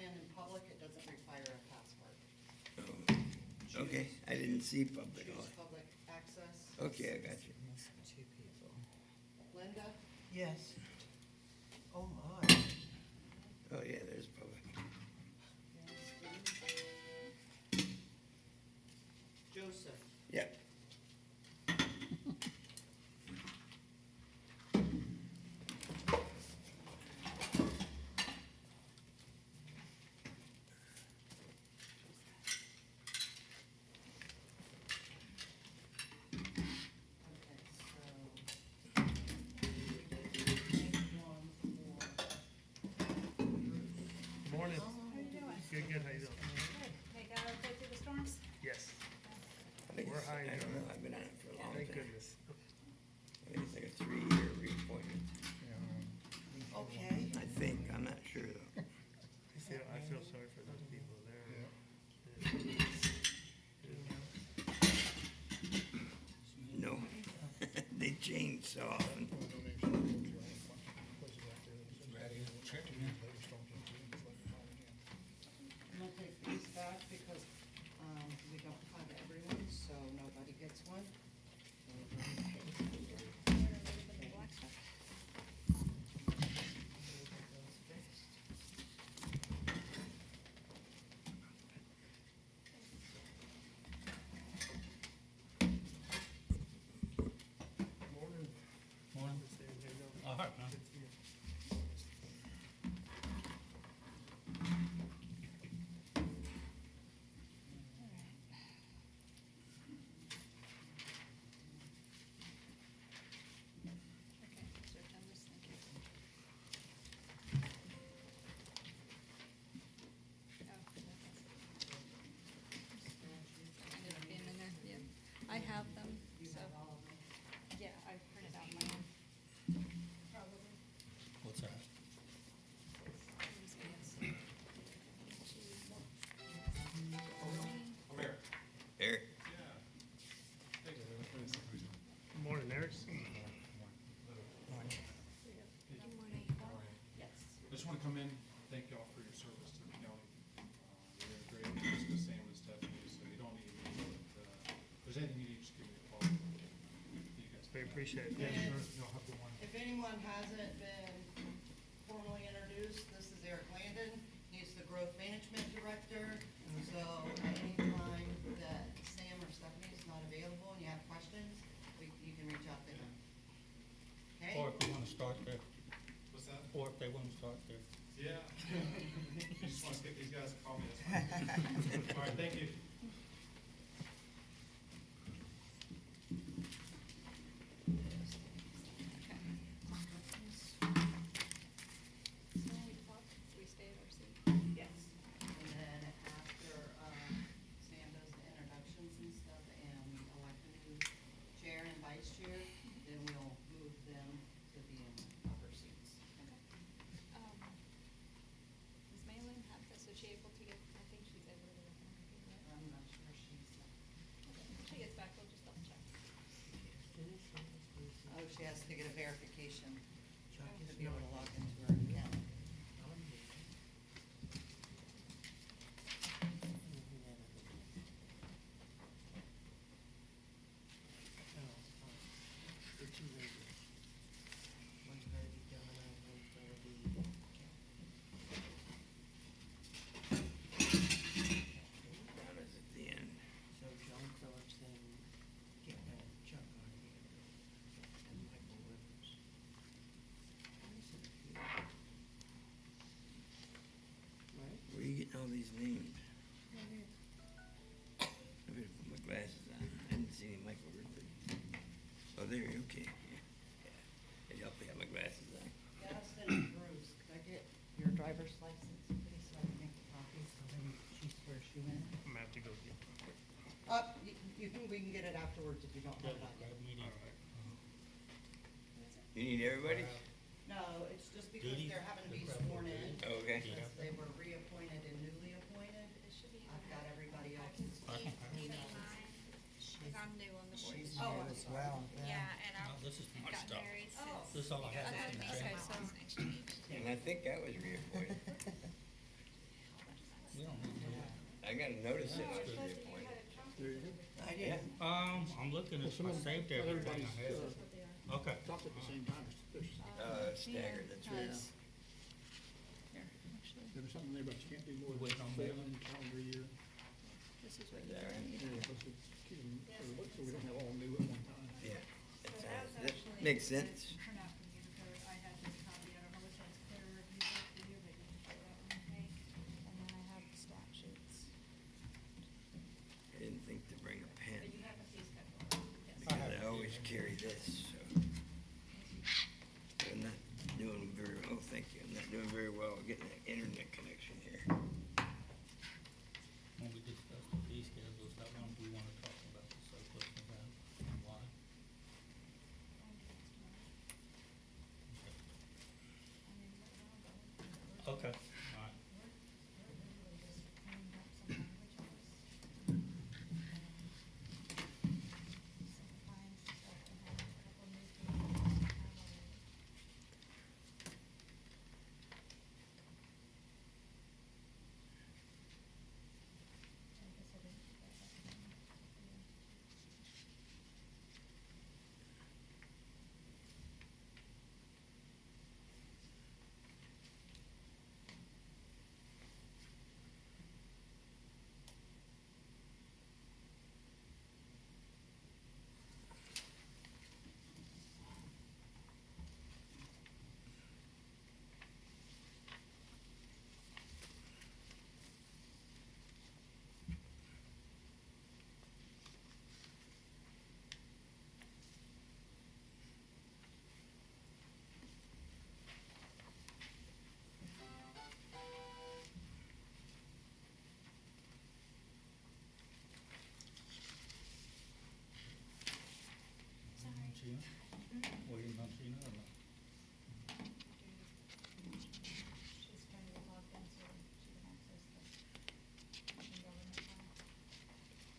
plan in public, it doesn't require a password. Okay, I didn't see public. Choose public access. Okay, I got you. Missing two people. Linda, Yes. Oh, my. Oh, yeah, there's public. Joseph, Yep. okay, so. Morning. How you doing? Good, good, how you doing? Good. Okay, got okay through the storms? Yes, I think We're it's, high I don't now. know, I've been on it for a long thank time. goodness. I think it's like a 3-year reappointment. Okay. I think, I'm not sure though. I feel sorry for those people there. No, they change so often. I'm gonna take these back because, we don't have everyone, so nobody gets one. Morning. Morning. All right, man. Okay, so done this, thank you. Oh, ended up being in there, yeah. I have them, so, yeah, I printed out my own. Probably. What's that? Eric, Morning, Eric. Yes. I just want to come in, thank y'all for your service to the county. You're doing great, just the same as Stephanie, so you don't need me, but, if there's anything you need, just give me a call. You guys. We appreciate it. And if anyone hasn't been formally introduced, this is Eric Landon. He's the Growth Management Director. So at any time that Sam or Stephanie is not available and you have questions, you can reach out to them. Okay? Or if you want to start there, What's that? or if they want to start there. Yeah. You just want to skip these guys and call me, that's fine. All right, thank you. We stay at our seat. Yes. And then after, Sam does the introductions and stuff and we elect a new chair and vice chair, then we'll move them to be in upper seats. Does Maylin have this, is she able to get, I think she's able to get it. I'm not sure she's, When she gets back, we'll just double check. oh, she has to get a verification to be able to log into her account. One's gotta be done, and one's gotta be. down is at the end. So John Phillips, then get Chuck on here, and Michael Rivers. Right? Where are you getting all these names? I better put my glasses on. I didn't see any Michael Ridley. Oh, there, okay. Yeah. It helped me have my glasses on. Gaston and Bruce, could I get your driver's license, please, so I can make a copy, so then she swears you in? I'm gonna have to go get. We can get it afterwards if you don't have it on yet. You need everybody? No, it's just because they're having to be sworn in, Okay. since they were reappointed and newly appointed. It should be in I've got everybody I else's. can see mine, cause I'm new on the board. She's Oh, new I'm as sorry. well, Yeah, yeah. and No, I've this is my got stuff. married Oh. since. This is all I have. Okay, so, And I think I was reappointed. I gotta notice it for the appointment. I did. I'm looking at, I saved everything I had. Okay. Talked at the same time. Staggered, that's right. Does. Here, actually, There was something there about you can't do more than Waiting on 4 Bailey. in a calendar year. this is what Is you that right? need. Yeah, plus it's keeping, so we don't have all new at one time. Yeah, So that that was sounds, that actually makes the sense. printout from you, because I had this copy, I don't know which one's clearer, if you go for you, but you can show that one, okay? And then I have the statutes. I didn't think to bring a pen, But you have a fee schedule, yes. because I always carry this, so. I'm not doing very, oh, thank you, I'm not doing very well getting an internet connection here. When we discuss the fee schedules, how long do we wanna talk about the surplus and that, and why? Okay, alright. Sheena? Waiting on Sheena or not? She's trying to log in so she can access the government file.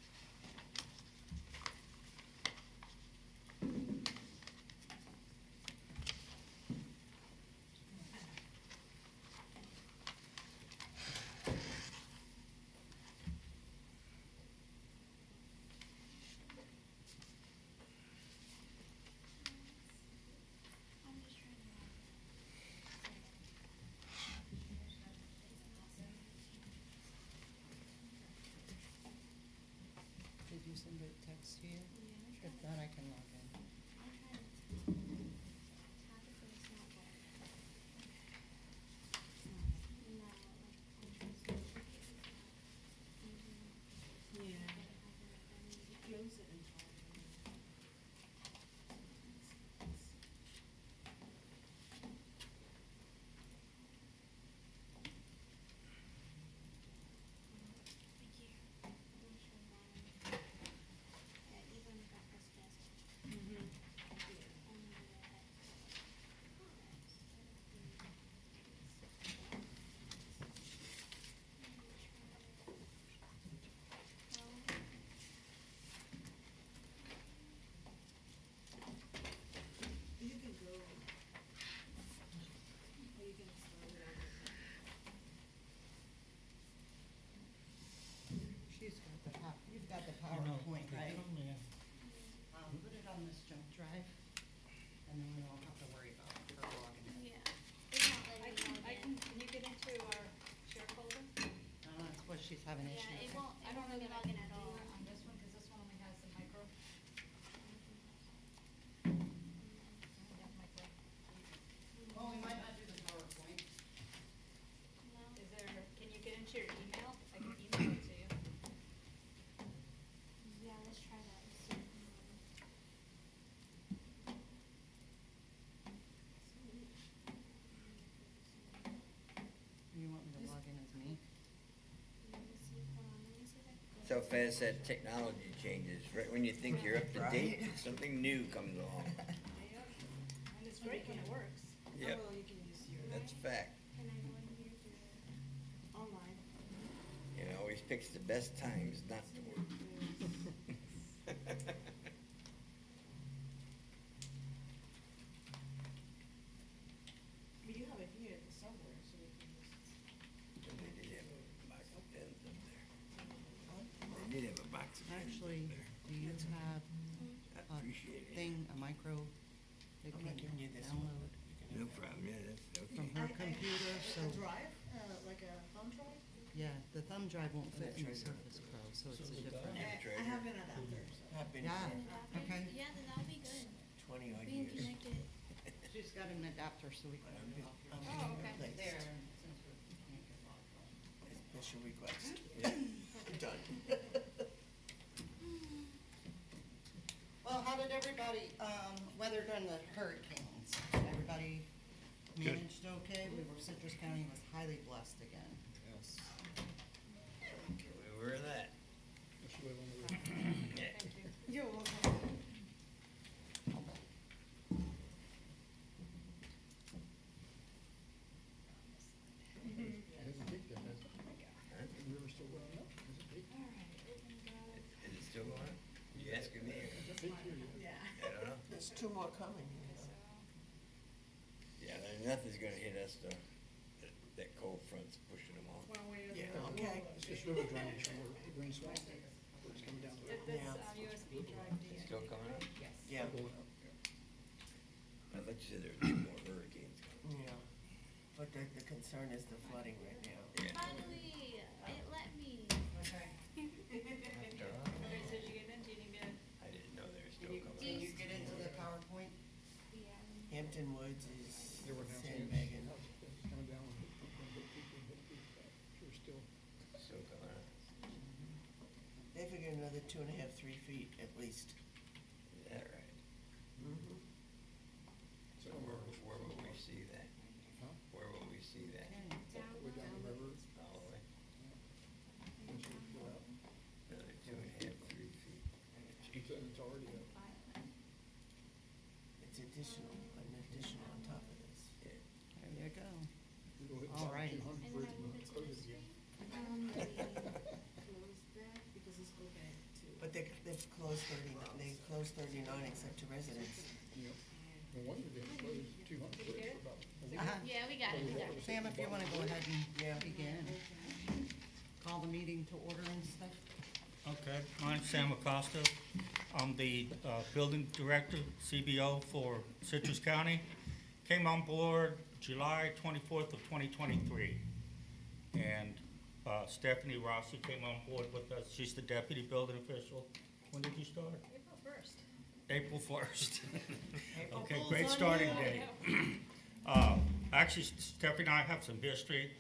Did you send a text to you? If not, I can log in. She's got the you've got the You know, PowerPoint, they right? told me, Put it on this jump drive, and then we don't have to worry about her logging in. Can you get into our share folder? That's what she's having issues Yeah, it with. won't, I it don't won't know let me that I log can in at do all. it on this one, cause this one only has the micro. Yeah, micro. Well, we might not do the PowerPoint. No. Is there, can you get into your email? I can email it to you. Yeah, let's try that. Let's see. You want me to log in as me? Let me see, hold on, let me see if I can. So fast that technology changes, right when you think you're up to date, something new comes along. Yep. And it's great when it works. Yep, you can use that's a fact. Can I go in here to online? It always picks the best times not to work. We do have it here somewhere, so we can just. They did have Michael Pence up there. Actually, do you have I a appreciate it. thing, a micro that I'm can not giving you this one. download No problem, yeah, that's from okay. her computer, so, A drive, like a thumb drive? yeah, the thumb drive won't I'm fit not in the sure. Surface Pro, so it's a So different. the I have an adapter, so. I've been Yeah. for Okay. Yeah, then that'll be good. 20 odd We can years. connect it. She's got an adapter, so we can. I'm being Oh, okay. replaced. There, since we can't get logged on. Special request. Done. Well, how did everybody, weather during the hurricanes? Everybody managed okay? Citrus County was highly blessed again. Yes. Where that? Just live on the roof. Yeah. You're welcome. It hasn't peaked yet, has it? The river's still going up? Has it peaked? Is it still going? You asking me? Has it peaked here yet? Yeah. I don't know. There's 2 more coming, you know. Yeah, nothing's gonna hit us though. That cold front's pushing them off. Well, we. Yeah, okay. It's just river drainage from where the green swamp, where it's coming down the river. This Yeah. USB drive, do It's you? still coming up? Yeah, Going up, yeah. I thought you said there were 2 more hurricanes coming. yeah. But the concern is the flooding right now. Yeah. Finally, it let me. Okay. After all, Okay, so did you get in? Do you need me to? I didn't know they were Can still you, coming. can you get into the PowerPoint? Yeah. Hampton Woods is They were announcing sandbagging. it's coming down, hit peak, hit peak, sure still. Still coming up. They figure another 2.5, 3 feet at least. Is that right? Mm-hmm. So where will we see that? Huh? Where will we see that? Way down the river, All the way? once you go out, Another 2.5, 3 feet. it's already up. It's an additional on top of this. Yeah. There you go. You go hit All about right. 200 And then bridge I and move then it to close this it again. screen. Close that because it's open to. But they've closed 39 except to residents. Yeah. No wonder they closed 200 bridge for about a week. Uh-huh. Yeah, we got it, we got it. Sam, if you wanna go ahead Yeah. and begin. Call the meeting to order and stuff. Okay, I'm Sam Acosta. I'm the building director, CBO for Citrus County. Came on board July 24th of 2023. And Stephanie Rossi came on board with us. She's the deputy building official. When did you start? April 1st. April 1st. Okay, Fool's great on starting you. date. Actually, Stephanie and I have some history.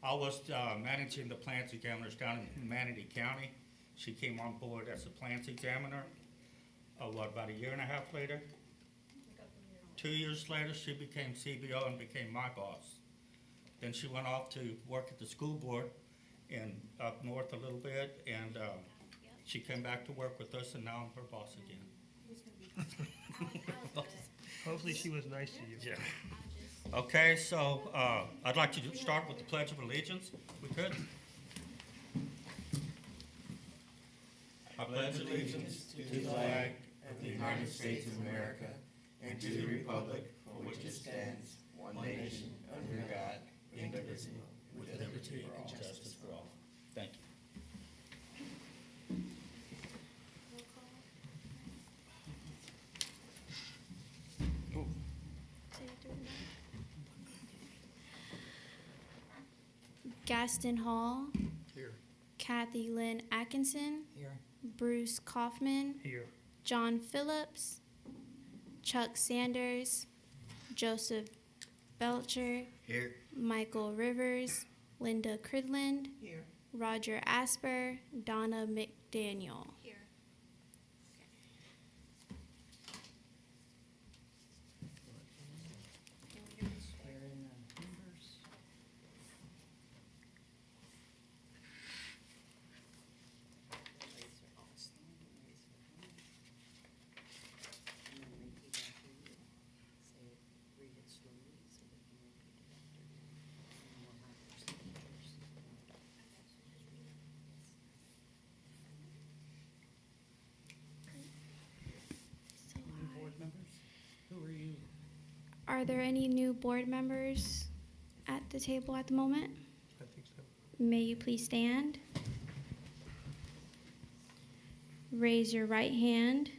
I was managing the plants examiners down in Humanity County. She came on board as a plants examiner, about a year and a half later? 2 years later, she became CBO and became my boss. Then she went off to work at the school board in up north a little bit, and she came back to work with us, and now I'm her boss again. Hopefully she was nice to you. Yeah. Okay, so I'd like to start with the Pledge of Allegiance. We could? I pledge allegiance to the flag of the United States of America and to the republic for which it stands, one nation, under God, indivisible, with liberty and justice for all. Thank you. Roll call. Say it through the mic. Gaston Hall, Here. Kathy Lynn Atkinson, Here. Bruce Kaufman, Here. John Phillips, Chuck Sanders, Joseph Belcher, Here. Michael Rivers, Linda Cridland, Here. Roger Asper, Donna McDaniel. Here. Swear in the members. And then repeat after you. Say it, read it slowly so that you repeat it after me. And we'll have your signatures. So New board members? Who are you? are there any new board members at the table at the moment? I think so. May you please stand? raise your right hand.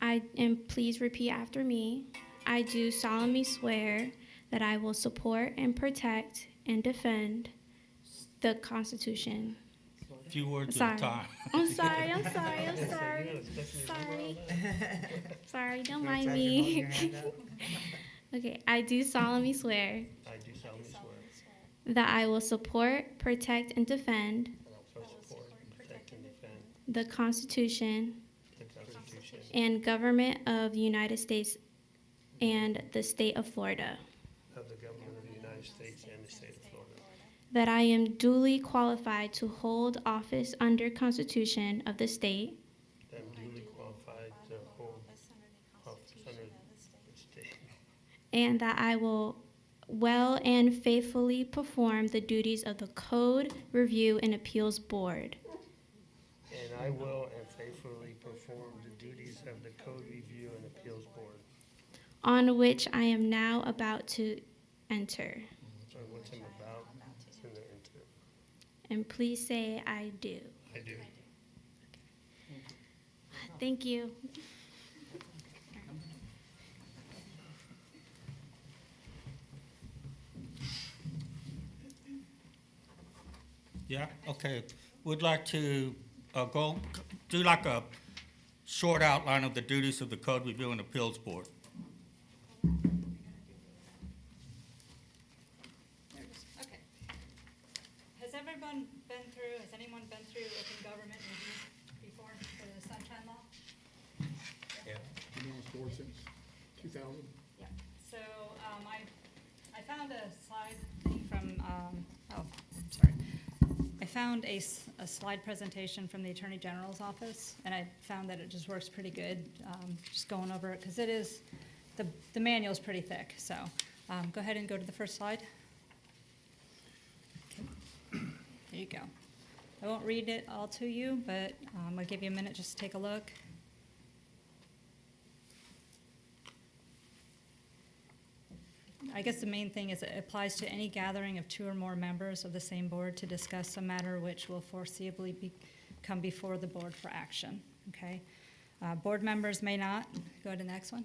And please repeat after me. I do solemnly swear that I will support and protect and defend the Constitution. A few words at Sorry. a time. I'm sorry. Sorry, don't mind me. Okay, I do solemnly swear I do solemnly swear that I will support, protect, and defend that I will support, protect, and defend the Constitution the Constitution and government of the United States and the state of Florida. of the government of the United States and the state of Florida. That I am duly qualified to hold office under Constitution of the state That I'm duly qualified to hold office under the state. and that I will well and faithfully perform the duties of the Code Review and Appeals Board And I will and faithfully perform the duties of the Code Review and Appeals Board, on which I am now about to enter. on which I'm about to enter. And please say I do. I do. Thank you. Yeah, okay. Would like to do like a short outline of the duties of the Code Review and Appeals Board. Okay. Has anyone been through open government review before for the Sunshine Law? Been on this board since 2000. Yeah, so, I found a slide thing from, sorry. I found a slide presentation from the Attorney General's office, and I found that it just works pretty good, just going over it, because it is, the manual's pretty thick, so, go ahead and go to the first slide. Okay. There you go. I won't read it all to you, but, I'll give you a minute just to take a look. I guess the main thing is it applies to any gathering of 2 or more members of the same board to discuss a matter which will foreseeably come before the board for action, okay? Board members may not, go to the next one.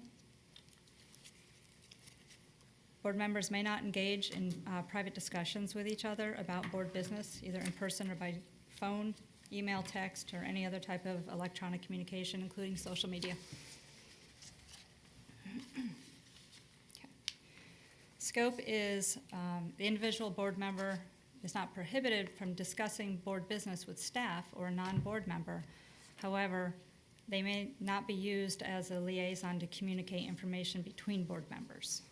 Board members may not engage in private discussions with each other about board business, either in person or by phone, email, text, or any other type of electronic communication, including social media. Scope is the individual board member is not prohibited from discussing board business with staff or a non-board member. However, they may not be used as a liaison to communicate information between board members.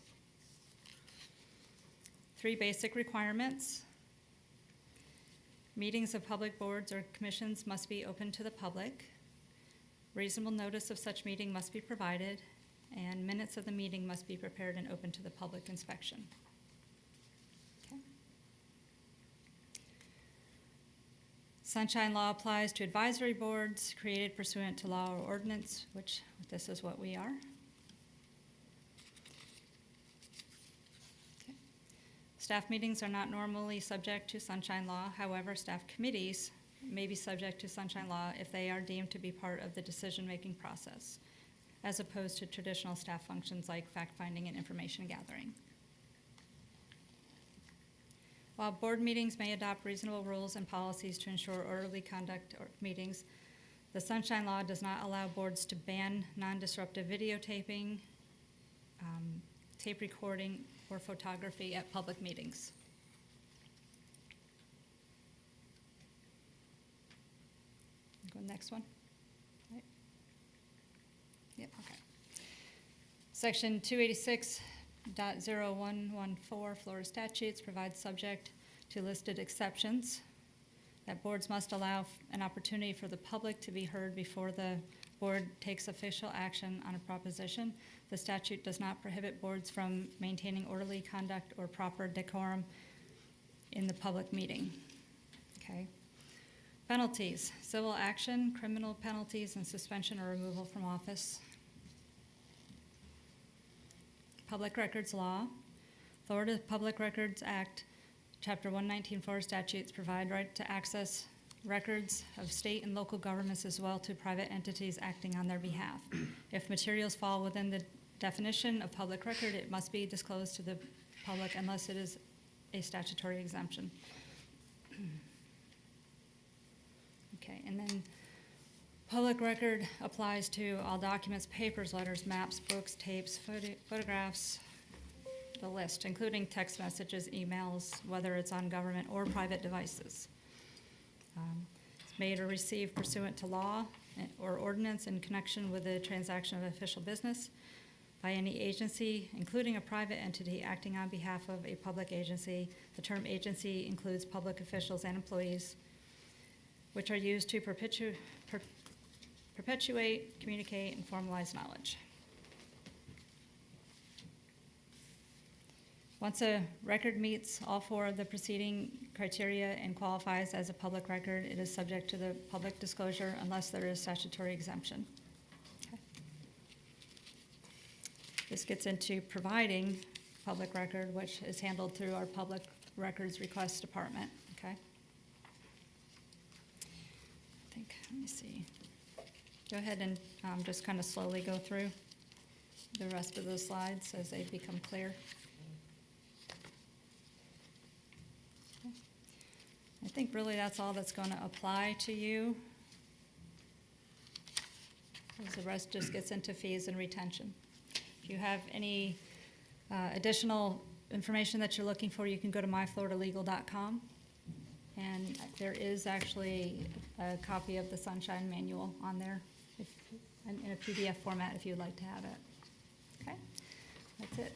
3 basic requirements. Meetings of public boards or commissions must be open to the public. Reasonable notice of such meeting must be provided, and minutes of the meeting must be prepared and open to the public inspection. Okay. Sunshine Law applies to advisory boards created pursuant to law or ordinance, which this is what we are. Okay. Staff meetings are not normally subject to Sunshine Law. However, staff committees may be subject to Sunshine Law if they are deemed to be part of the decision-making process, as opposed to traditional staff functions like fact-finding and information gathering. While board meetings may adopt reasonable rules and policies to ensure orderly conduct of meetings, the Sunshine Law does not allow boards to ban non-disruptive videotaping, tape recording, or photography at public meetings. Go to the next one. Right. Yep, okay. Section 286.0114 Florida statutes provides subject to listed exceptions that boards must allow an opportunity for the public to be heard before the board takes official action on a proposition. The statute does not prohibit boards from maintaining orderly conduct or proper decorum in the public meeting. Okay. Penalties: civil action, criminal penalties, and suspension or removal from office. Public Records Law. Florida Public Records Act, Chapter 119 Florida statutes provide right to access records of state and local governments as well to private entities acting on their behalf. If materials fall within the definition of public record, it must be disclosed to the public unless it is a statutory exemption. Okay, and then public record applies to all documents, papers, letters, maps, books, tapes, photographs, the list, including text messages, emails, whether it's on government or private devices. It's made or received pursuant to law or ordinance in connection with the transaction of official business by any agency, including a private entity acting on behalf of a public agency. The term agency includes public officials and employees, which are used to perpetuate, communicate, and formalize knowledge. Once a record meets all four of the preceding criteria and qualifies as a public record, it is subject to the public disclosure unless there is statutory exemption. Okay. This gets into providing public record, which is handled through our Public Records Request Department, okay? Let me see. Go ahead and just kind of slowly go through the rest of those slides as they become clear. Okay. I think really that's all that's going to apply to you. Because the rest just gets into fees and retention. If you have any additional information that you're looking for, you can go to myfloridalegal.com. And there is actually a copy of the Sunshine Manual on there in a PDF format if you'd like to have it. Okay, that's it.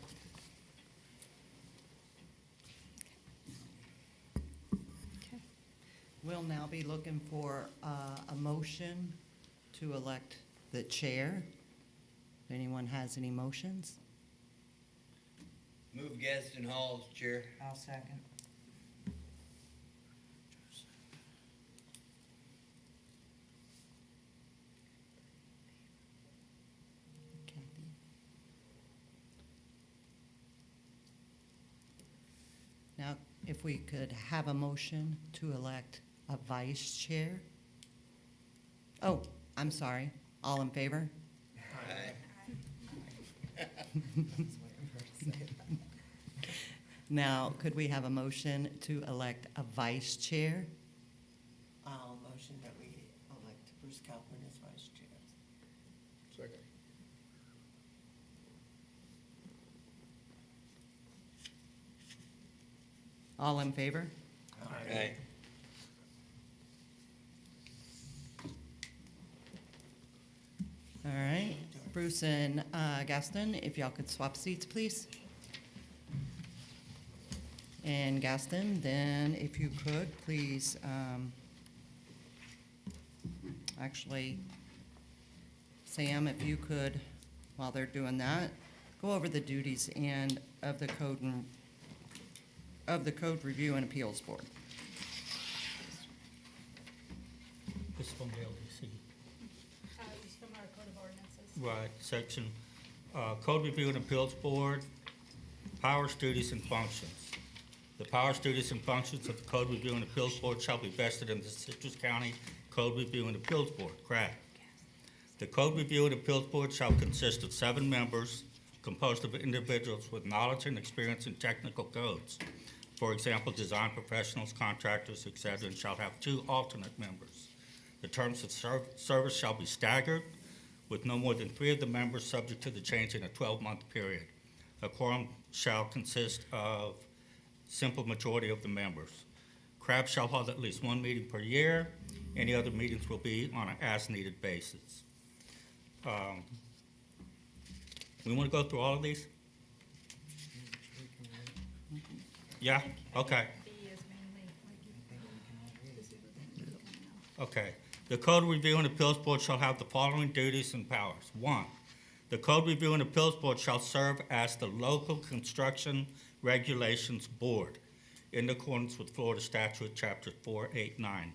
Okay. We'll now be looking for a motion to elect the chair. If anyone has any motions? Move Gaston Hall as chair. I'll second. Now, if we could have a motion to elect a vice chair? Oh, I'm sorry. All in favor? Aye. Now, could we have a motion to elect a vice chair? I'll motion that we elect Bruce Kaufman as vice chair. Second. All in favor? Aye. All right, Bruce and Gaston, if y'all could swap seats, please. And Gaston, then if you could, please, actually, Sam, if you could, while they're doing that, go over the duties and of the Code Review and Appeals Board. This is from the LDC. It's from our Code of Ordinances. Right, section, Code Review and Appeals Board, powers, duties, and functions. The powers, duties, and functions of the Code Review and Appeals Board shall be vested in the Citrus County Code Review and Appeals Board, CRAB. The Code Review and Appeals Board shall consist of 7 members composed of individuals with knowledge and experience in technical codes. For example, design professionals, contractors, etc., and shall have 2 alternate members. The terms of service shall be staggered, with no more than 3 of the members subject to the change in a 12-month period. A quorum shall consist of simple majority of the members. CRAB shall hold at least 1 meeting per year. Any other meetings will be on an as-needed basis. We want to go through all of these? Yeah? Okay. B is mainly, Okay. The Code Review and Appeals Board shall have the following duties and powers. 1, the Code Review and Appeals Board shall serve as the local construction regulations board in accordance with Florida Statute Chapter 489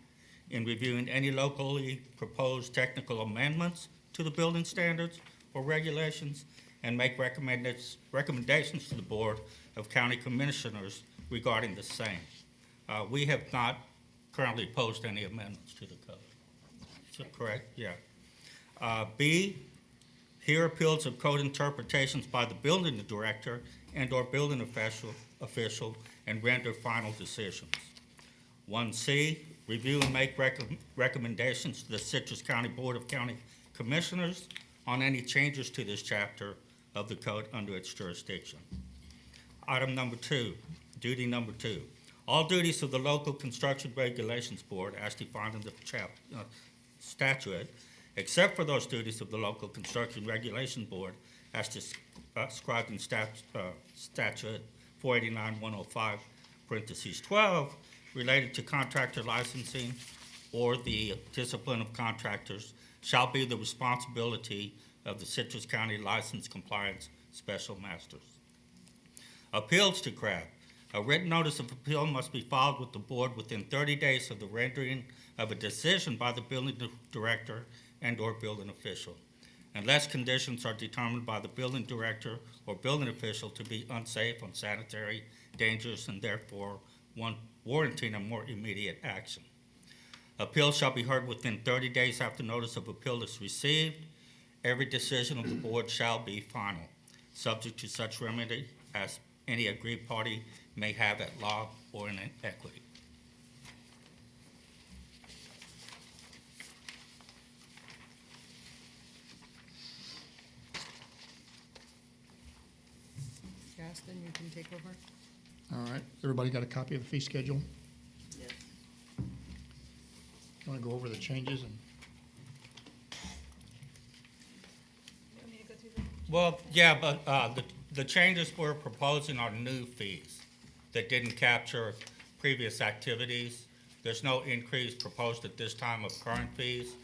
in reviewing any locally proposed technical amendments to the building standards or regulations and make recommendations to the Board of County Commissioners regarding the same. We have not currently post any amendments to the code. Is that correct? Yeah. B, hear appeals of code interpretations by the building director and/or building official and render final decisions. 1C, review and make recommendations to the Citrus County Board of County Commissioners on any changes to this chapter of the code under its jurisdiction. Item number 2, duty number 2. All duties of the local construction regulations board as defined in the statute, except for those duties of the local construction regulation board as described in statute 489-105, parentheses 12, related to contractor licensing or the discipline of contractors, shall be the responsibility of the Citrus County License Compliance Special Masters. Appeals to CRAB. A written notice of appeal must be filed with the board within 30 days of the rendering of a decision by the building director and/or building official, unless conditions are determined by the building director or building official to be unsafe, unsanitary, dangerous, and therefore warranting a more immediate action. Appeal shall be heard within 30 days after notice of appeal is received. Every decision of the board shall be final, subject to such remedy as any aggrieved party may have at law or in equity. Gaston, you can take over. All right, everybody got a copy of the fee schedule? Yes. You want to go over the changes and? Well, yeah, but the changes we're proposing are new fees that didn't capture previous activities. There's no increase proposed at this time of current fees.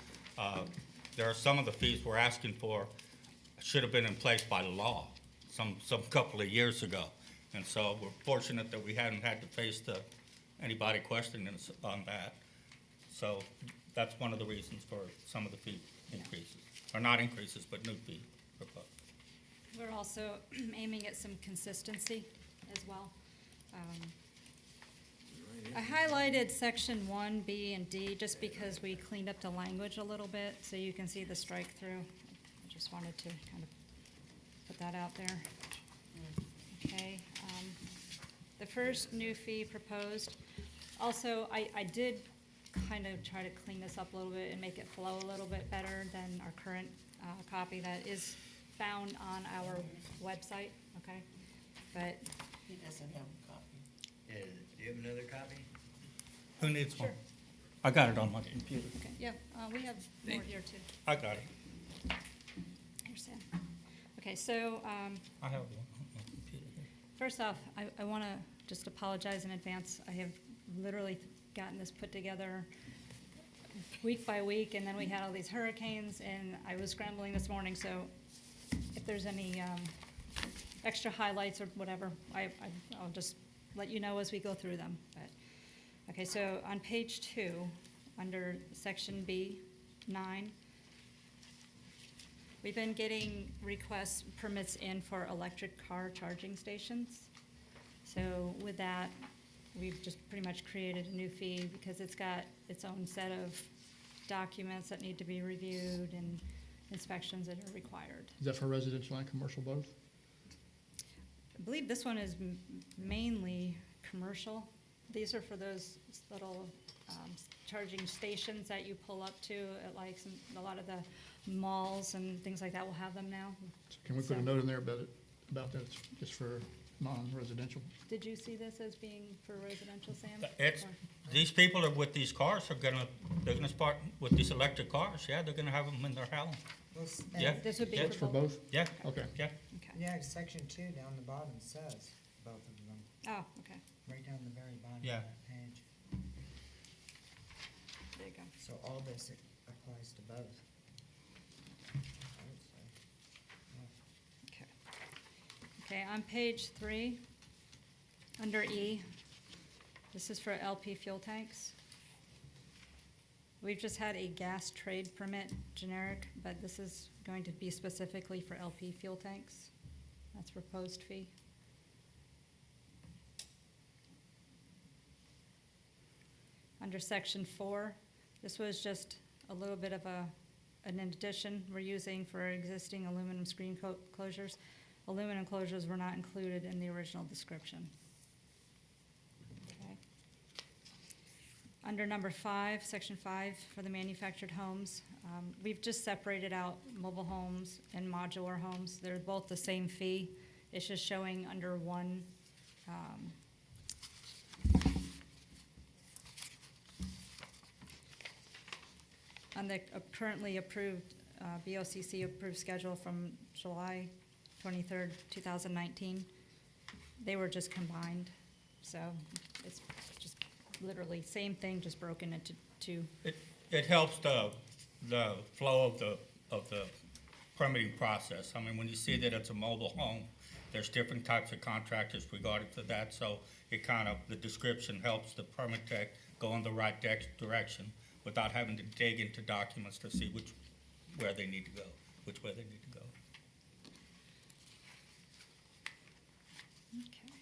There are some of the fees we're asking for should have been in place by law some couple of years ago. And so we're fortunate that we hadn't had to face anybody questioning us on that. So that's one of the reasons for some of the fee increases, or not increases, but new fee proposed. We're also aiming at some consistency as well. I highlighted section 1, B, and D just because we cleaned up the language a little bit, so you can see the strike through. I just wanted to kind of put that out there. Okay. The first new fee proposed. Also, I did kind of try to clean this up a little bit and make it flow a little bit better than our current copy that is found on our website, okay? But He doesn't have a copy. Yeah, do you have another copy? Who needs one? Sure. I got it on my computer. Okay, yeah, we have more here too. I got it. Here's Sam. Okay, so, I have one on my computer here. first off, I want to just apologize in advance. I have literally gotten this put together week by week, and then we had all these hurricanes, and I was scrambling this morning, so if there's any extra highlights or whatever, I'll just let you know as we go through them. But, okay, so on page 2, under section B, 9, we've been getting requests, permits in for electric car charging stations. So with that, we've just pretty much created a new fee because it's got its own set of documents that need to be reviewed and inspections that are required. Is that for residential and commercial both? I believe this one is mainly commercial. These are for those little charging stations that you pull up to at like a lot of the malls and things like that will have them now. So can we put a So- note in there about that, just for non-residential? Did you see this as being for residential, Sam? It's, Or- these people are with these cars they're gonna start with these electric cars, yeah, they're gonna have them in their house. Yeah, This would be Yeah. That's for for both? both? yeah, Okay. yeah. Okay. Yeah, section 2 down the bottom says both of them, Oh, okay, right down the very bottom of Yeah. that page. there you go. So all this applies to both. I would say. Okay. Okay, on page 3, under E, this is for LP fuel tanks. We've just had a gas trade permit generic, but this is going to be specifically for LP fuel tanks. That's proposed fee. Under section 4, this was just a little bit of an addition we're using for existing aluminum screen closures. Aluminum closures were not included in the original description. Okay. Under number 5, section 5, for the manufactured homes, we've just separated out mobile homes and modular homes. They're both the same fee. It's just showing under one. On the currently approved, BOCC approved schedule from July 23rd, 2019, they were just combined. So it's just literally same thing, just broken into two. It helps the flow of the permitting process. I mean, when you see that it's a mobile home, there's different types of contractors regarding to that, so it kind of, the description helps the permit tech go in the right direction without having to dig into documents to see which way they need to go. Okay.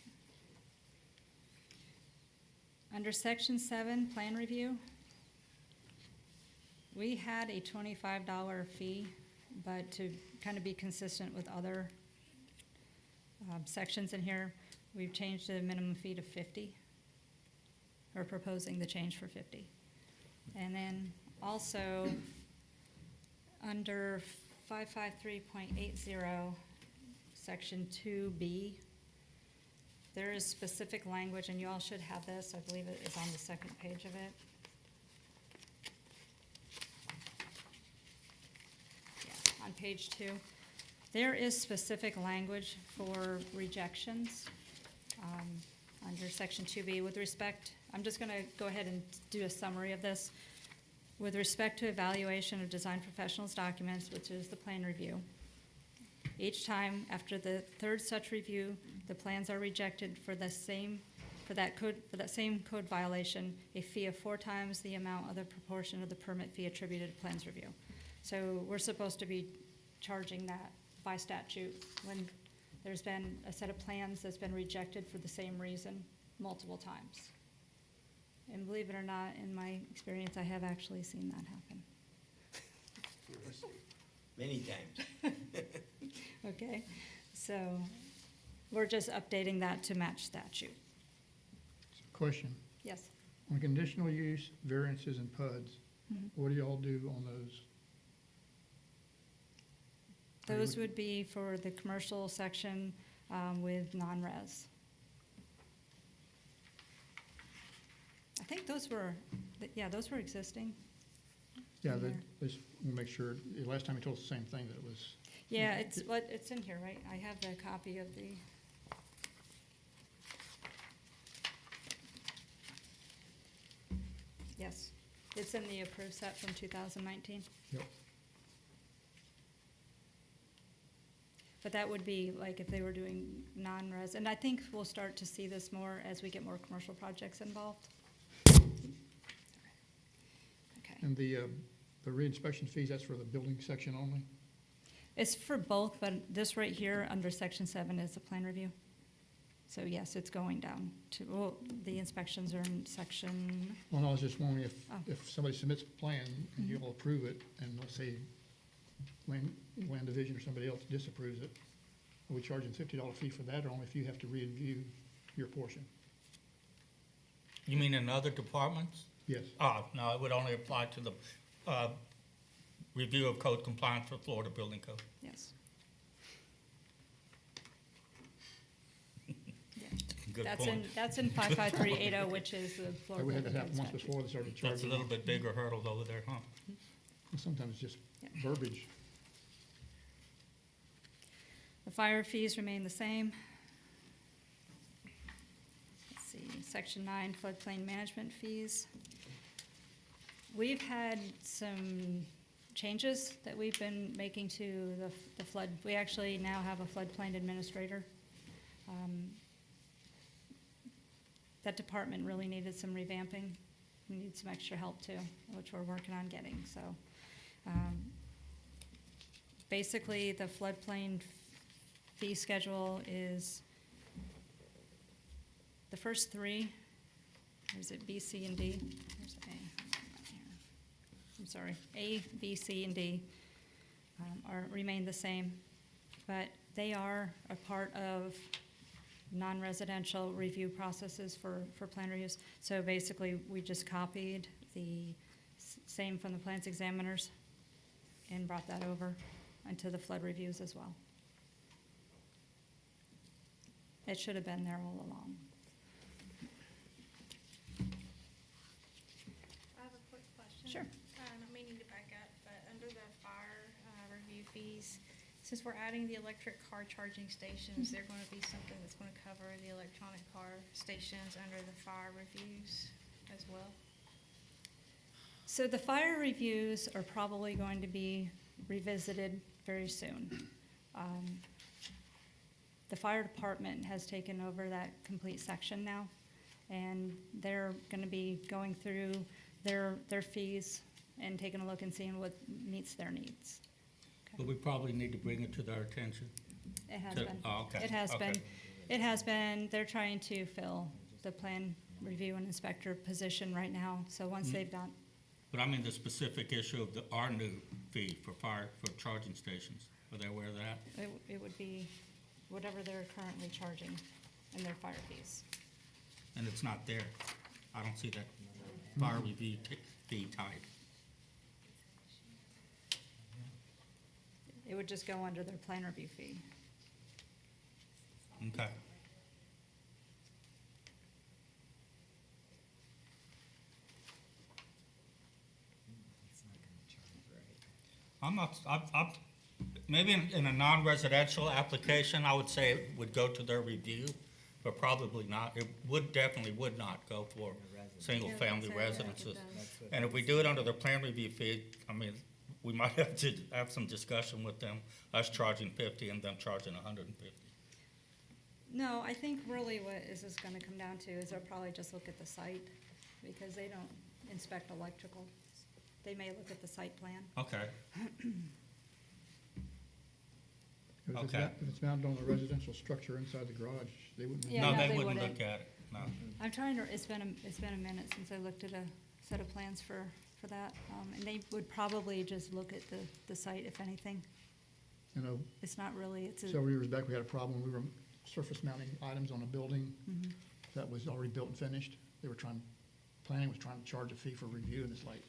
Under section 7, plan review, we had a $25 fee, but to kind of be consistent with other sections in here, we've changed the minimum fee to 50, or proposing the change for 50. And then also, under 553.80, section 2B, there is specific language, and you all should have this. I believe it is on the second page of it. Yeah, on page 2. There is specific language for rejections under section 2B with respect. I'm just going to go ahead and do a summary of this. With respect to evaluation of design professionals' documents, which is the plan review, each time after the third such review, the plans are rejected for that same code violation, a fee of 4 times the amount of the proportion of the permit fee attributed to plans review. So we're supposed to be charging that by statute when there's been a set of plans that's been rejected for the same reason multiple times. And believe it or not, in my experience, I have actually seen that happen. Many times. Okay, so we're just updating that to match statute. Question, Yes. on conditional use, variances, and PUDs, Mhm. what do y'all do on those? Those would be for the commercial section with non-res. I think those were existing. Yeah, in that, there. just want to make sure, last time you told us the same thing, that it was, Yeah, it's in here, right? I have the copy of the. Yes, it's in the approved set from 2019. yep. But that would be like if they were doing non-res, and I think we'll start to see this more as we get more commercial projects involved. Okay. And the reinspection fees, that's for the building section only? It's for both, but this right here under section 7 is the plan review. So yes, it's going down to, well, the inspections are in section, Well, no, I was just wondering Oh. if somebody submits a plan and you all approve it, and let's say land division or somebody else disapproves it, are we charging $50 fee for that, or only if you have to review your portion? You mean in other departments? Yes. No, it would only apply to the review of code compliance for Florida Building Code. yes. Good That's point. that's in 55380, which is the Florida. We had that Building happen once Statute. before, they started charging. That's a little bit bigger hurdle over there, huh? Sometimes it's just Yeah. verbiage. The fire fees remain the same. Let's see, section 9, floodplain management fees. We've had some changes that we've been making to the flood. We actually now have a floodplain administrator. That department really needed some revamping. We need some extra help too, which we're working on getting, so. Basically, the floodplain fee schedule is the first 3, or is it B, C, and D? Where's A, B, C, and D remain the same, but they are a part of non-residential review processes for plan reviews. So basically, we just copied the same from the plans examiners and brought that over into the flood reviews as well. It should have been there all along. I have a quick question. Sure. Not meaning to back up, but under the fire review fees, since we're adding the electric car charging stations, there gonna be something that's gonna cover the electronic car stations under the fire reviews as well? So the fire reviews are probably going to be revisited very soon. The fire department has taken over that complete section now, and they're gonna be going through their fees and taking a look and seeing what meets their needs. But we probably need to bring it to their attention. It has To- been. oh, okay, It has okay. been. It has been. They're trying to fill the plan review and inspector position right now, so once Mhm. they've done, But I mean the specific issue of our new fee for charging stations. Are they aware of that? it would be whatever they're currently charging in their fire fees. And it's not there. I don't see that fire review fee type. It would just go under their plan review fee. Okay. It's not gonna charge right. I'm not, maybe in a non-residential application, I would say it would go to their review, but probably not. It definitely would not go for single-family Yeah, that's it. residences. Yeah, it does. That's what And if we do it under the plan review fee, I mean, we might have to have some discussion with them, us charging 50 and them charging 150. No, I think really what is this gonna come down to is they'll probably just look at the site, because they don't inspect electrical. They may look at the site plan. Okay, If it's mounted on a residential structure inside the garage, they wouldn't. Yeah, no, no, they they wouldn't wouldn't. look at it, no. I'm trying to, it's been a minute since I looked at a set of plans for that, and they would probably just look at the site, if anything. You know, It's not really, it's a, several years back, we had a problem, we were surface mounting items on a building Mhm. that was already built and finished. Planning was trying to charge a fee for review, and it's like.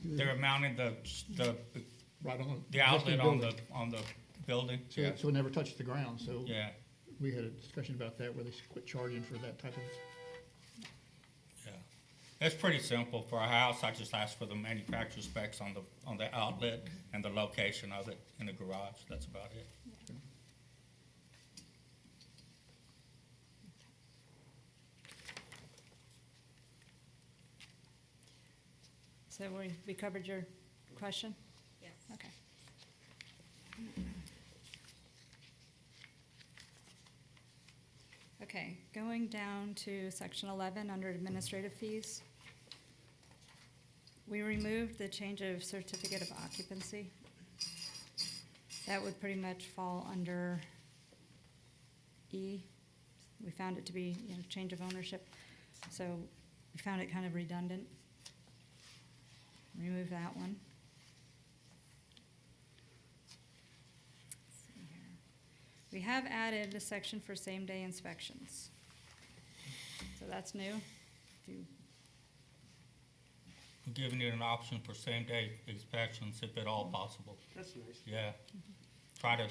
They're mounting the Right on the outlet on building. the building, yeah, So it never touched the ground, so. yeah, We had a discussion about that, where they quit charging for that type of, yeah. It's pretty simple. For a house, I just ask for the manufacturer specs on the outlet and the location of it in the garage, that's about it. so we covered your question? Yes. Okay. Okay, going down to section 11, under administrative fees. We removed the change of certificate of occupancy. That would pretty much fall under E. We found it to be, change of ownership, so we found it kind of redundant. Remove that one. Let's see here. We have added a section for same-day inspections. So that's new. We're giving you an option for same-day inspections if at all possible. That's nice. Yeah. Try to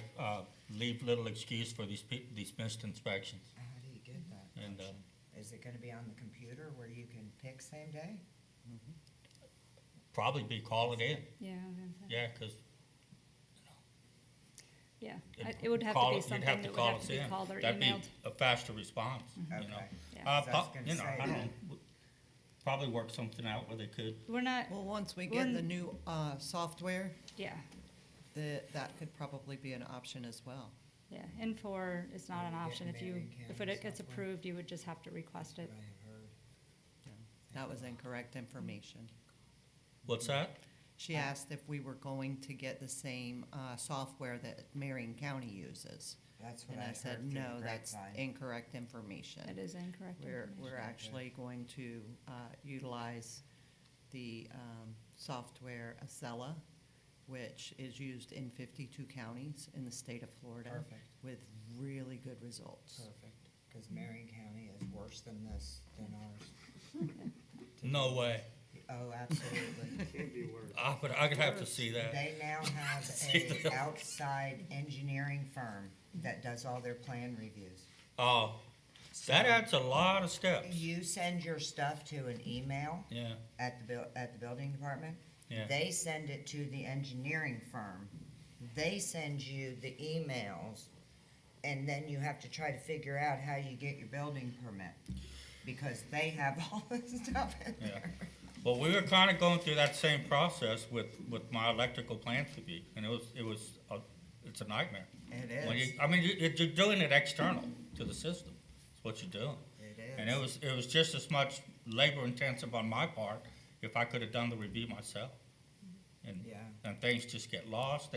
leave little excuse for these missed inspections. How do you get that And, option? Is it gonna be on the computer where you can pick same day? Probably be calling in, Yeah, I was gonna say. yeah, 'cause Yeah, You'd it would have to call be it- something You'd have that to would call have us to be in. called or That'd be emailed. a faster response, you know. Okay. Yeah. 'Cause I was gonna You know, say I don't know, probably work something out where they could. We're not, Well, once we We're get the n- new software, yeah, that could probably be an option as well. yeah, Infor is not an Maybe get option. If Marion it County gets software. approved, you would just have to request it. What I have heard. That was incorrect information. What's that? She asked if we were going to get the same software that Marion County uses. That's what And I I heard said, through the no, that's grapevine. incorrect information. It is incorrect We're information. actually going to utilize the software, Acela, which is used in 52 counties in the state of Florida. Perfect. With really good results. Perfect, because Marion County is worse than this, than ours. No way. Oh, absolutely. Can't be worse. But I could have to see that. They now have See a outside engineering firm that does all their plan reviews. Oh, that adds a lot of steps. You send your stuff to an email Yeah, at the building department. yeah. They send it to the engineering firm. They send you the emails, and then you have to try to figure out how you get your building permit, because they have all this stuff in Yeah. there. Well, we were kind of going through that same process with my electrical plant review, and it's a nightmare. It When is, you, I mean, you're doing it external to the system, that's what you're doing. it is. And it was just as much labor intensive on my part if I could have done the review myself. And, Yeah. and things just get lost,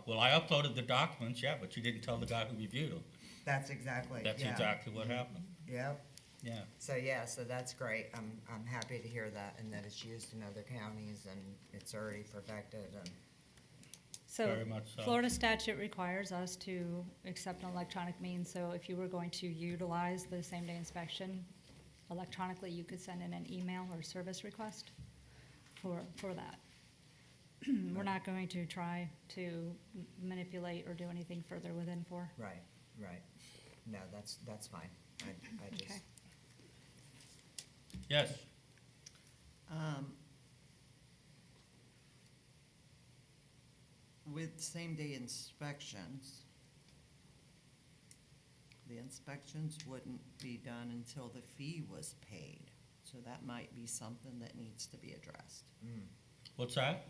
well, I uploaded the documents, yeah, but you didn't tell the guy who reviewed them. That's exactly, That's yeah. exactly what happened, Yep. yeah. So that's great. I'm happy to hear that, and that it's used in other counties, and it's already perfected, and So Very much so. Florida statute requires us to accept an electronic means, so if you were going to utilize the same-day inspection electronically, you could send in an email or service request for that. We're not going to try to manipulate or do anything further with Infor. right. No, that's fine. I just, Okay. Yes, With same-day inspections, the inspections wouldn't be done until the fee was paid. So that might be something that needs to be addressed. what's that?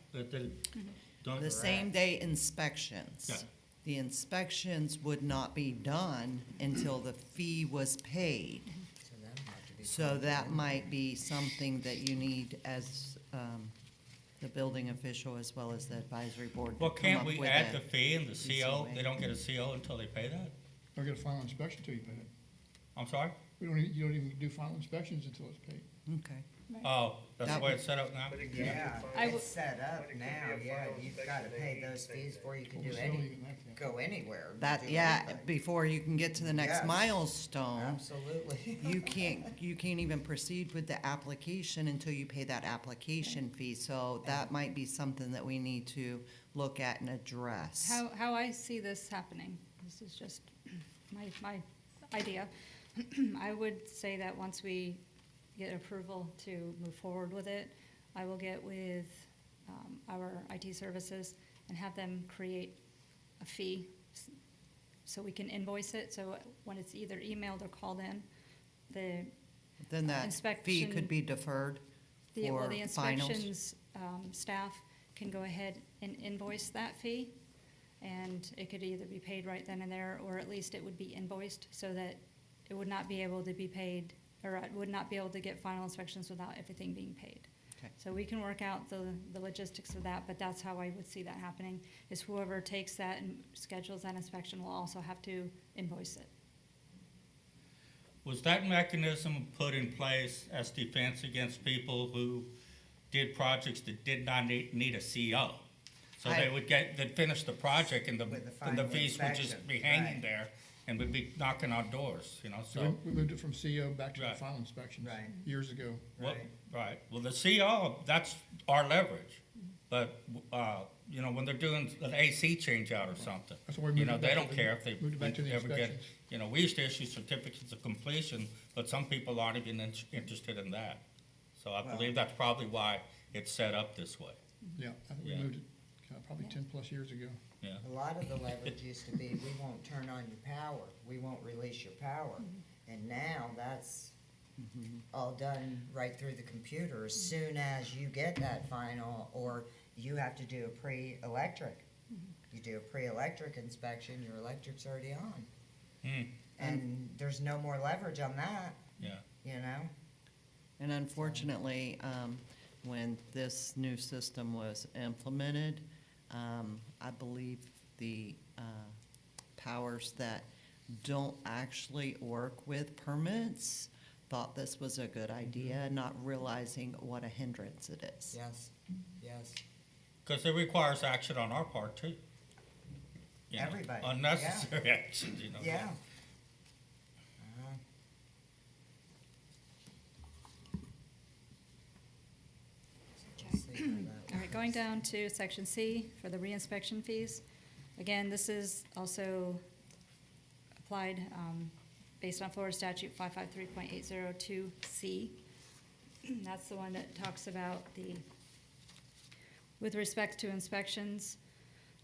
Don't- The same-day inspections. Yeah. The inspections would not be done until the fee was paid. so that have to be. So put that in. might be something that you need as the building official as well as the advisory board to Well, come can't up we with add a- the fee and the CO? CCA. They don't get a CO until they pay that? Don't get a final inspection till you pay it. I'm sorry? You don't even do final inspections until it's paid. Okay. Oh, that's the That way would- it's set up now? But it Yeah, can't be I it's would- set up But it could now, be a yeah, final you've gotta inspection, pay they those say fees that. before you can Full do facility any, and that, go anywhere. That, do yeah, anything. before you can get to the next Yes. milestone, Absolutely. you can't even proceed with the application until you pay that application fee. So that might be something that we need to look at and address. How I see this happening, this is just my idea. I would say that once we get approval to move forward with it, I will get with our IT services and have them create a fee so we can invoice it. So when it's either emailed or called in, the Then that fee inspection- could be deferred the for finals. inspections staff can go ahead and invoice that fee, and it could either be paid right then and there, or at least it would be invoiced, so that it would not be able to be paid, or it would not be able to get final inspections without everything being paid. Okay. So we can work out the logistics of that, but that's how I would see that happening, is whoever takes that and schedules that inspection will also have to invoice it. Was that mechanism put in place as defense against people who did projects that did not need a CO? So they'd finish the project and With the and the final fees would just inspection, be hanging right. there and would be knocking on doors, So so. we moved it from CO back to the Right. final inspections Right. years ago. Well, Right. right, well, the CO, that's our leverage, but, when they're doing an AC change out or something, That's why we moved it they back don't to care if they moved it back to the ever get, inspections. we used to issue certificates of completion, but some people aren't even interested in that. So I Well- believe that's probably why it's set up this way, Yeah, I think we Yeah. moved it probably 10-plus years ago. yeah. A lot of the leverage used to be, we won't turn on your power, we won't release your power. And now that's all done right through the computer. As soon as you get that final, or you have to do a pre-electric. You do a pre-electric inspection, your electric's already on. Hmm, And there's no more leverage on that, yeah. you know? And unfortunately, when this new system was implemented, I believe the powers that don't actually work with permits thought this was a good idea, not realizing what a hindrance it is. Yes, Yes, Because it requires action on our part too. You know, Everybody, yeah. Unnecessary actions, you know. yeah. Let's see where that All right, going down to section C for the reinspection fees. Again, this is also applied based on Florida statute 553.802C. That's the one that talks about with respect to inspections,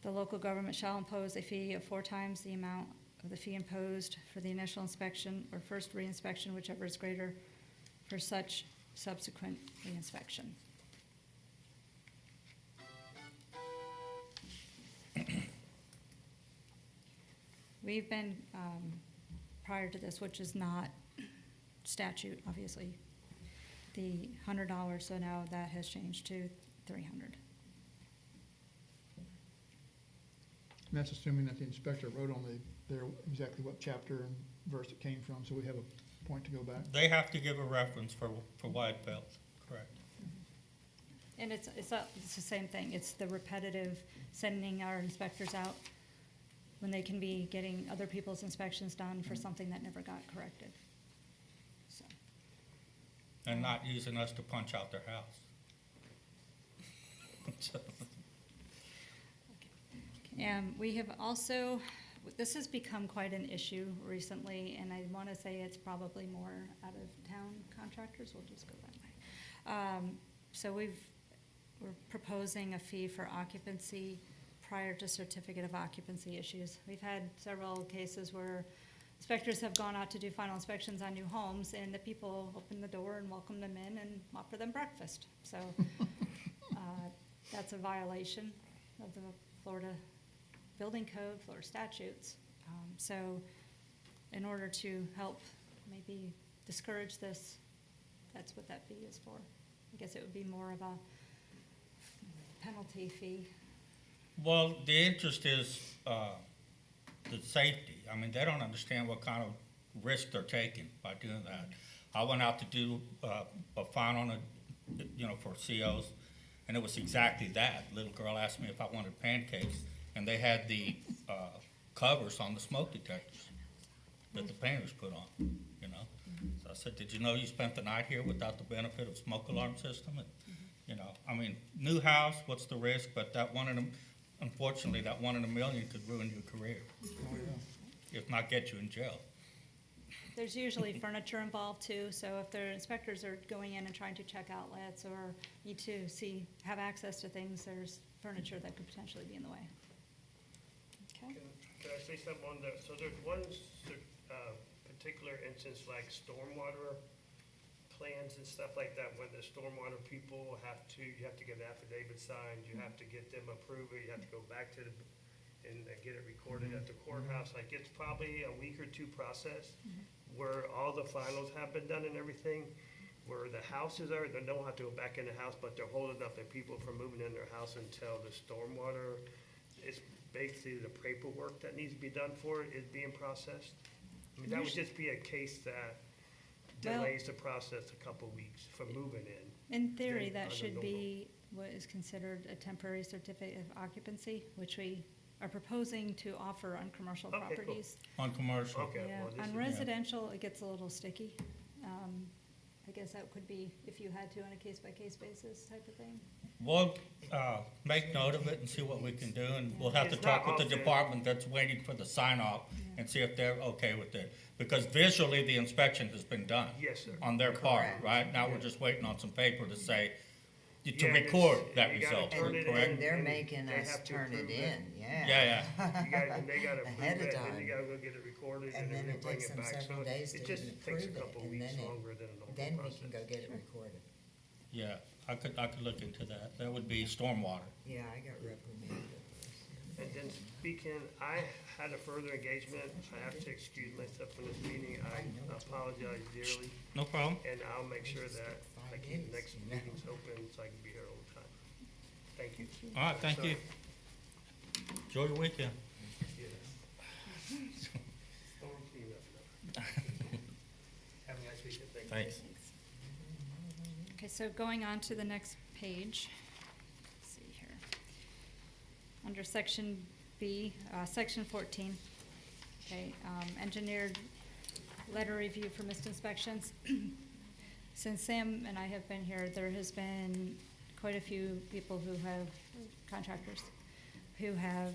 the local government shall impose a fee of 4 times the amount of the fee imposed for the initial inspection or first reinspection, whichever is greater, for such subsequent reinspection. We've been, prior to this, which is not statute, obviously, the $100, so now that has changed to $300. And that's assuming that the inspector wrote on there exactly what chapter and verse it came from, so we have a point to go back. They have to give a reference for Whitefeld, correct? And it's the same thing, it's the repetitive sending our inspectors out when they can be getting other people's inspections done for something that never got corrected. So, And not using us to punch out their house. and we have also, this has become quite an issue recently, and I want to say it's probably more out-of-town contractors, we'll just go that way. So we're proposing a fee for occupancy prior to certificate of occupancy issues. We've had several cases where inspectors have gone out to do final inspections on new homes, and the people open the door and welcome them in and offer them breakfast. So that's a violation of the Florida Building Code, Florida statutes. So in order to help maybe discourage this, that's what that fee is for. I guess it would be more of a penalty fee. Well, the interest is the safety. I mean, they don't understand what kind of risk they're taking by doing that. I went out to do a fine on for COs, and it was exactly that. Little girl asked me if I wanted pancakes, and they had the covers on the smoke detectors that the painters put on, you know? So I said, did you know you spent the night here without the benefit of smoke alarm system? And, I mean, new house, what's the risk? But unfortunately, that 1 in a million could ruin your career, if not get you in jail. There's usually furniture involved too, so if the inspectors are going in and trying to check outlets or need to have access to things, there's furniture that could potentially be in the way. Okay? Can I say something on that? So there's one particular instance like stormwater plans and stuff like that, when the stormwater people you have to get an affidavit signed, you have to get them approved, you have to go back to and get it recorded at the courthouse. Like, it's probably a week or 2 process where all the finals have been done and everything, where the houses are, they don't have to go back in the house, but they're holding up their people from moving in their house until the stormwater, it's basically the paperwork that needs to be done for it is being processed. I mean, that would just be a case that delays the process a couple weeks for moving in. In theory, Then that should be what is considered a temporary certificate of occupancy, which we are proposing to offer on commercial Okay, cool. properties. On commercial. Okay, Yeah, well, this on is- residential, it gets a little sticky. I guess that could be if you had to on a case-by-case basis type of thing. We'll make note of it and see what we can do, and we'll have to It's not talk with the often. department that's waiting for the sign-off and see if they're okay with it. Because visually, the inspection has been done. Yes, sir. On their part, Correct. right? Now we're just waiting on some paper to say, to Yeah, and record it's- that you gotta result, turn it in. correct? They're and making they us have to turn it approve in, yeah. Yeah, You guys, and they gotta approve Ahead of it, and time. you gotta go get it recorded, And and then then it bring takes it them back, several so days it to just even takes a approve it, couple and weeks then longer than a normal Then we process. can go get it recorded. Yeah, I could look into that. That would be stormwater. Yeah, I got reprimanded. And then speaking, I had a further engagement, I have to excuse myself from this meeting, I apologize dearly, No problem. and I'll make sure that I keep the next meetings open so I can be here all the time. Thank you. All right, thank you. Enjoy your weekend. Storm cleanup. Have a nice weekend, thank you. Thanks. Okay, so going on to the next page. under section B, section 14. Okay, engineered letter review for missed inspections. Since Sam and I have been here, there has been quite a few people who have, contractors, who have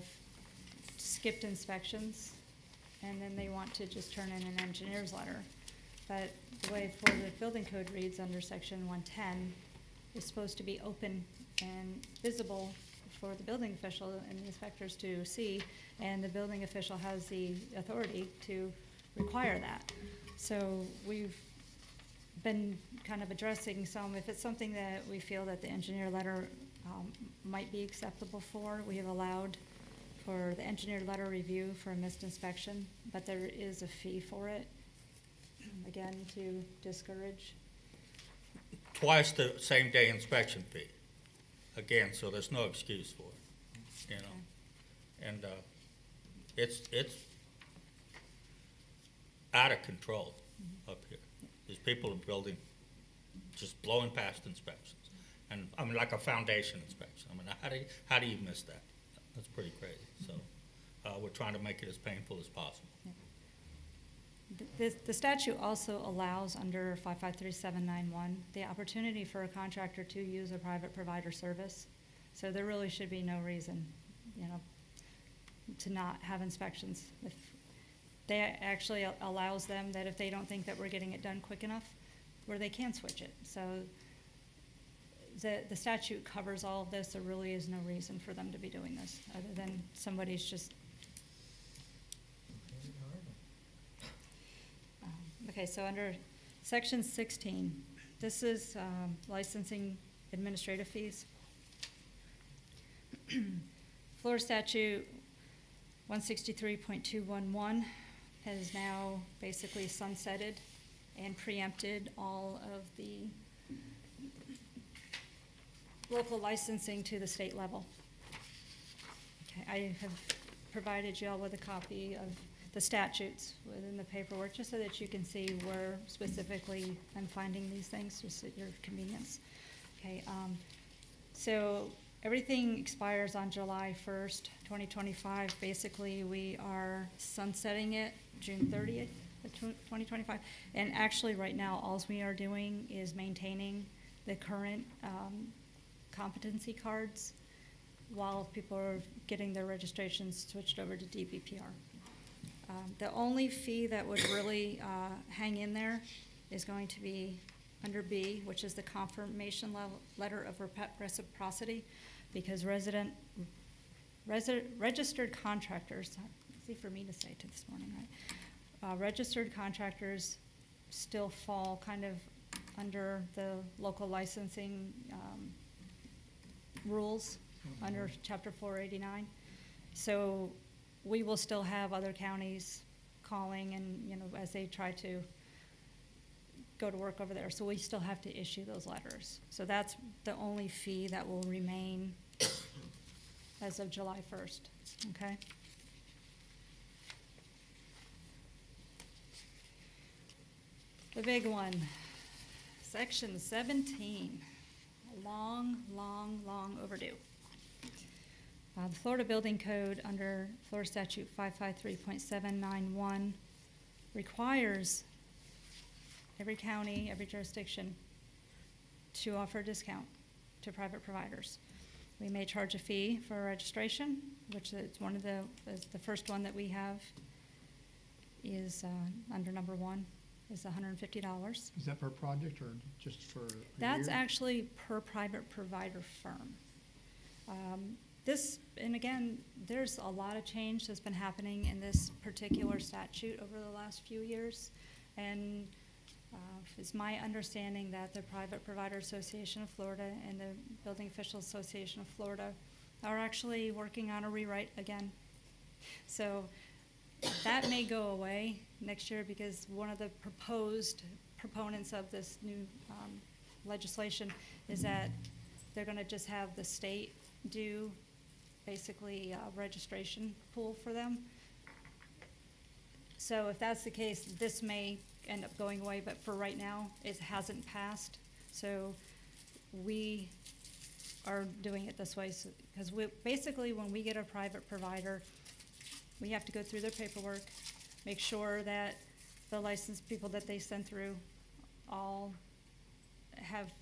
skipped inspections, and then they want to just turn in an engineer's letter. But the way Florida Building Code reads under section 110 is supposed to be open and visible for the building official and the inspectors to see, and the building official has the authority to require that. So we've been kind of addressing some, if it's something that we feel that the engineer letter might be acceptable for, we have allowed for the engineer letter review for a missed inspection, but there is a fee for it, again, to discourage. Twice the same day inspection fee. Again, so there's no excuse for it, you know? And, it's out of control up here. There's people building, just blowing past inspections. And, I mean, like a foundation inspection. I mean, how do you miss that? That's pretty crazy. So, we're trying to make it as painful as possible. The statute also allows, under 553791, the opportunity for a contractor to use a private provider service. So there really should be no reason, you know, to not have inspections. If they actually allows them that if they don't think that we're getting it done quick enough, where they can switch it. So the statute covers all of this. There really is no reason for them to be doing this, other than somebody's just. Okay, so under section 16, this is licensing administrative fees. Florida statute 163.211 has now basically sunsetted and preempted all of the local licensing to the state level. Okay, I have provided you all with a copy of the statutes within the paperwork, just so that you can see where specifically I'm finding these things, just at your convenience. Okay, so everything expires on July 1st, 2025. Basically, we are sunsetting it June 30th, 2025. And actually, right now, all we are doing is maintaining the current competency cards while people are getting their registrations switched over to DBPR. The only fee that would really hang in there is going to be under B, which is the confirmation letter of reciprocity, because registered contractors, easy for me to say to this morning, right? Registered contractors still fall kind of under the local licensing rules under Chapter 489. So we will still have other counties calling and, you know, as they try to go to work over there. So we still have to issue those letters. So that's the only fee that will remain as of July 1st, okay? The big one, section 17, long overdue. The Florida Building Code under Florida Statute 553.791 requires every county, every jurisdiction to offer a discount to private providers. We may charge a fee for registration, which is one of the first one that we have is under number 1 is $150. Is that per project or just for a That's year? actually per private provider firm. And again, there's a lot of change that's been happening in this particular statute over the last few years. And it's my understanding that the Private Provider Association of Florida and the Building Officials Association of Florida are actually working on a rewrite again. So that may go away next year, because one of the proponents of this new legislation is that they're gonna just have the state do basically a registration pool for them. So if that's the case, this may end up going away, but for right now, it hasn't passed. So we are doing it this way, because we, basically, when we get a private provider, we have to go through their paperwork, make sure that the licensed people that they send through all have,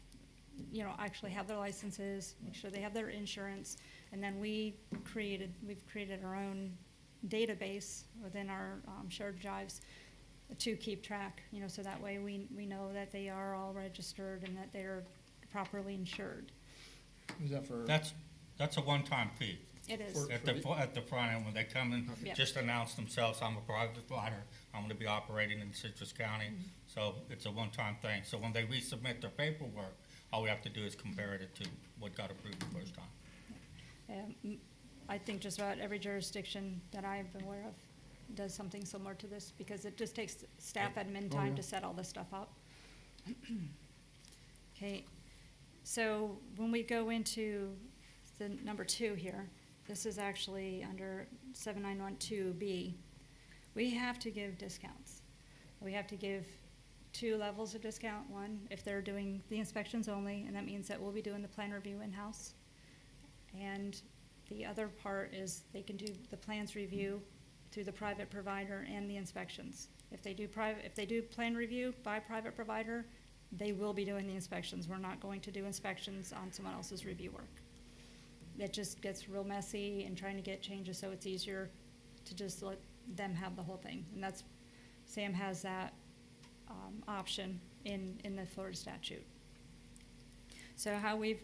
actually have their licenses, make sure they have their insurance, and then we've created our own database within our shared drives to keep track, so that way we know that they are all registered and that they're properly insured. Is that for? That's a one-time fee. It is. At the front end, when they come in, Yep. just announce themselves, I'm a private provider, I'm gonna be operating in Citrus County, so it's a one-time thing. So when they resubmit their paperwork, all we have to do is compare it to what got approved the first time. I think just about every jurisdiction that I've been aware of does something similar to this, because it just takes staff admin time to set all this stuff up. Okay, so when we go into the number 2 here, this is actually under 7912B. We have to give discounts. We have to give 2 levels of discount. One, if they're doing the inspections only, and that means that we'll be doing the plan review in-house. And the other part is they can do the plans review through the private provider and the inspections. If they do plan review by private provider, they will be doing the inspections. We're not going to do inspections on someone else's review work. It just gets real messy and trying to get changes, so it's easier to just let them have the whole thing. And that's, Sam has that option in the Florida statute. So how we've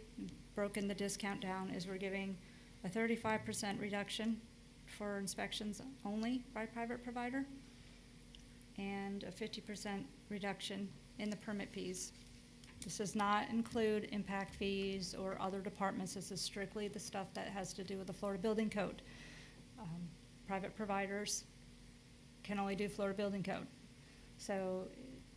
broken the discount down is we're giving a 35% reduction for inspections only by private provider, and a 50% reduction in the permit fees. This does not include impact fees or other departments. This is strictly the stuff that has to do with the Florida Building Code. Private providers can only do Florida Building Code. So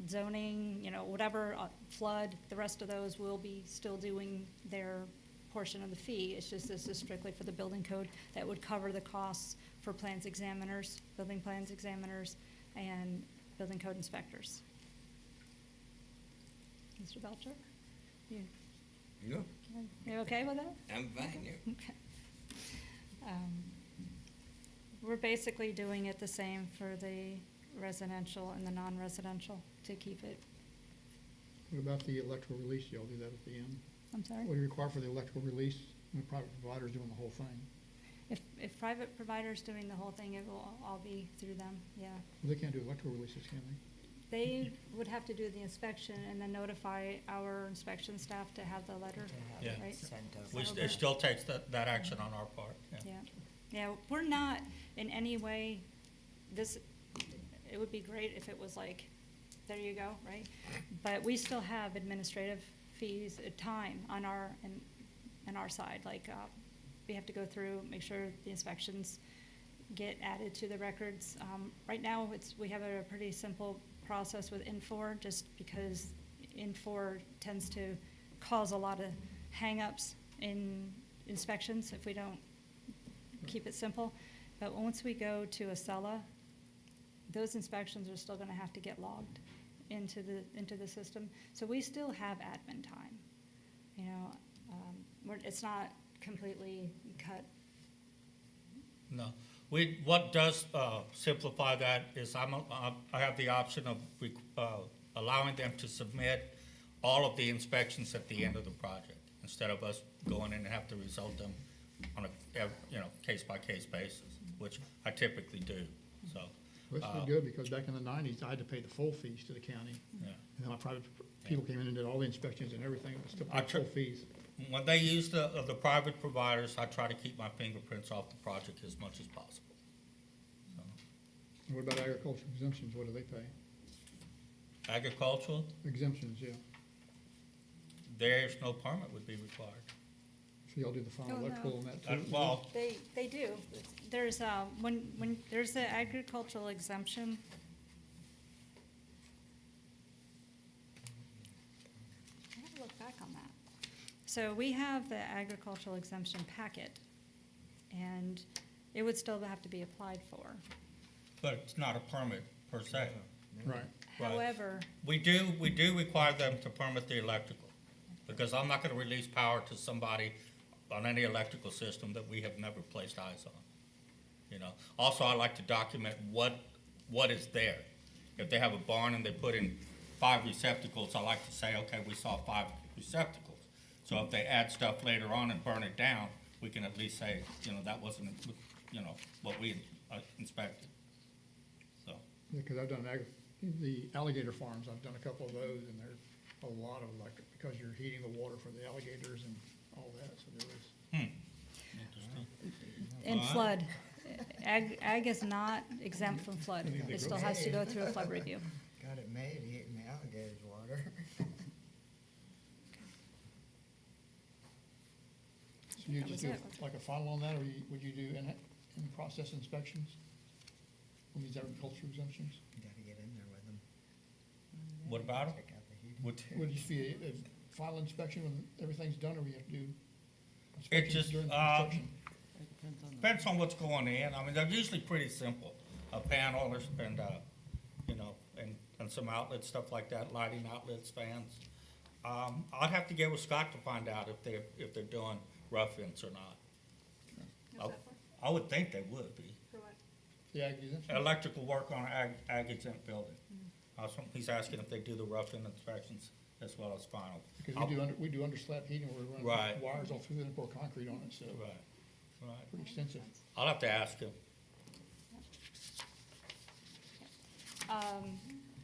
zoning, whatever, flood, the rest of those will be still doing their portion of the fee. It's just this is strictly for the building code that would cover the costs for plans examiners, building plans examiners, and building code inspectors. Mr. Belcher? No, You okay with that? I'm fine, yeah. Okay. We're basically doing it the same for the residential and the non-residential to keep it. What about the electrical release? Y'all do that at the end? I'm sorry? What do you require for the electrical release when the private provider's doing the whole thing? If private provider's doing the whole thing, it will all be through them, yeah. Well, they can't do electrical releases, can they? They would have to do the inspection and then notify our inspection staff to have the letter, Yeah. right? It still takes that action on our part, yeah. Yeah, yeah, we're not in any way, it would be great if it was like, there you go, right? But we still have administrative fees, time on our side, like, we have to go through, make sure the inspections get added to the records. Right now, we have a pretty simple process with Infor, just because Infor tends to cause a lot of hangups in inspections if we don't keep it simple. But once we go to Acela, those inspections are still gonna have to get logged into the system. So we still have admin time, it's not completely cut. No. What does simplify that is I have the option of allowing them to submit all of the inspections at the end of the project, instead of us going in and have to result them on a case-by-case basis, which I typically do, so. Well, that's pretty good, because back in the 90s, I had to pay the full fees to the county. Yeah. And then my private people came in and did all the inspections and everything, but still I paid tr- full fees. When they use the private providers, I try to keep my fingerprints off the project as much as possible. So, And what about agricultural exemptions? What do they pay? agricultural, Exemptions, yeah. there's no permit would be required. So y'all do the final Oh, no. electrical on that too? Well, They do. There's, when there's the agricultural exemption. I gotta look back on that. So we have the agricultural exemption packet, and it would still have to be applied for. but it's not a permit per se. Right. Right. However, We do require them to permit the electrical, because I'm not gonna release power to somebody on any electrical system that we have never placed eyes on, you know. Also, I like to document what is there. If they have a barn and they put in 5 receptacles, I like to say, okay, we saw 5 receptacles. So if they add stuff later on and burn it down, we can at least say, you know, that wasn't, you know, what we inspected. So, Because I've done the alligator farms, I've done a couple of those, and there's a lot of, like, because you're heating the water for the alligators and all that, so there was. interesting. And Alright. flood. Ag is not exempt from flood. It still has to go through a flood review. Got it made eating the alligator's water. So you That just was do it. like a final on that, or would you do in-process inspections? On these agricultural exemptions? You gotta get in there with them. What about them? Check out the heating. Would it just be a final inspection when everything's done, or we have to do It inspections just, during the construction? depends on what's going in. I mean, they're usually pretty simple. A panel and, you know, and some outlets, stuff like that, lighting outlets, fans. I'd have to get with Scott to find out if they're doing rough ends or not. I would think they would be. The ag exemption? Electrical work on an ag exempt building. He's asking if they do the rough end inspections as well as final. Because we do under slab heating, where we run Right. wires all through it and pour concrete on it, so Right. pretty extensive. I'll have to ask him.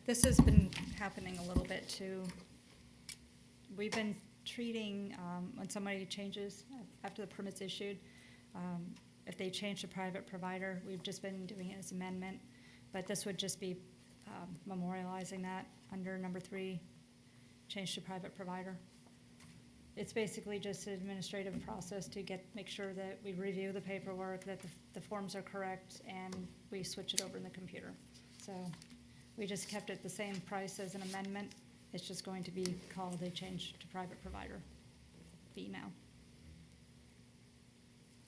This has been happening a little bit too. We've been treating, when somebody changes after the permit's issued, if they change to private provider, we've just been doing it as amendment. But this would just be memorializing that under number 3, change to private provider. It's basically just an administrative process to make sure that we review the paperwork, that the forms are correct, and we switch it over in the computer. So we just kept it the same price as an amendment. It's just going to be called a change to private provider fee now.